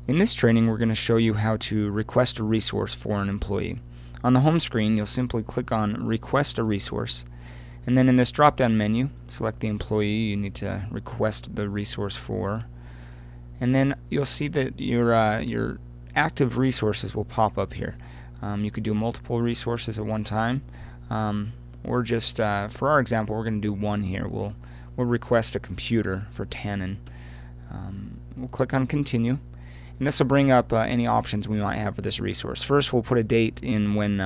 In this training, we're going to show you how to request a resource for an employee. On the home screen, you'll simply click on Request a Resource, and then in this drop-down menu, select the employee you need to request the resource for, and then you'll see that your active resources will pop up here. You could do multiple resources at one time, or just for our example, we're going to do one here. We'll request a computer for Tannen. We'll click on Continue, and this will bring up any options we might have for this resource. First, we'll put a date in when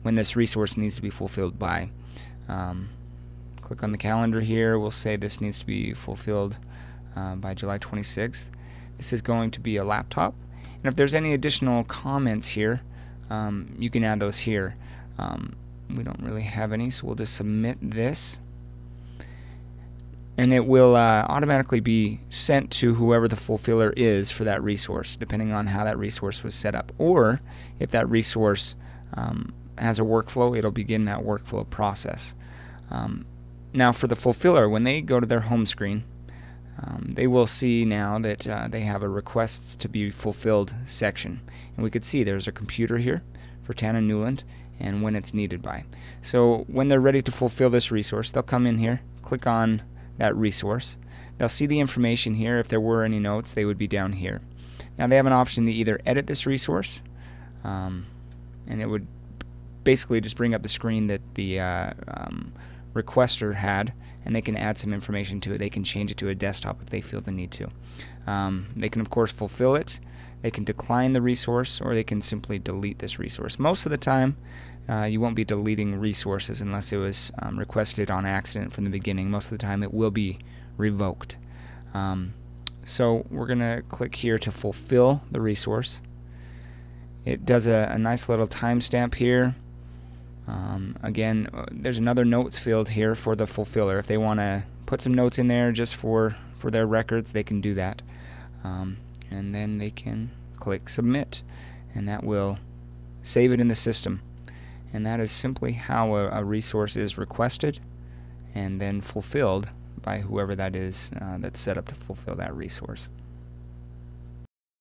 this resource needs to be fulfilled by. Click on the calendar here. We'll say this needs to be fulfilled by July 26th. This is going to be a laptop, and if there's any additional comments here, you can add those here. We don't really have any, so we'll just submit this, and it will automatically be sent to whoever the fulfiller is for that resource, depending on how that resource was set up. Or if that resource has a workflow, it'll begin that workflow process. Now for the fulfiller, when they go to their home screen, they will see now that they have a requests to be fulfilled section, and we could see there's a computer here for Tannen Newland and when it's needed by. So when they're ready to fulfill this resource, they'll come in here, click on that resource. They'll see the information here. If there were any notes, they would be down here. Now they have an option to either edit this resource, and it would basically just bring up the screen that the requester had, and they can add some information to it. They can change it to a desktop if they feel the need to. They can of course fulfill it, they can decline the resource, or they can simply delete this resource. Most of the time you won't be deleting resources unless it was requested on accident from the beginning. Most of the time it will be revoked. So we're going to click here to fulfill the resource. It does a nice little timestamp here. Again, there's another notes field here for the fulfiller. If they want to put some notes in there just for their records, they can do that. And then they can click submit, and that will save it in the system. And that is simply how a resource is requested and then fulfilled by whoever that is that's set up to fulfill that resource.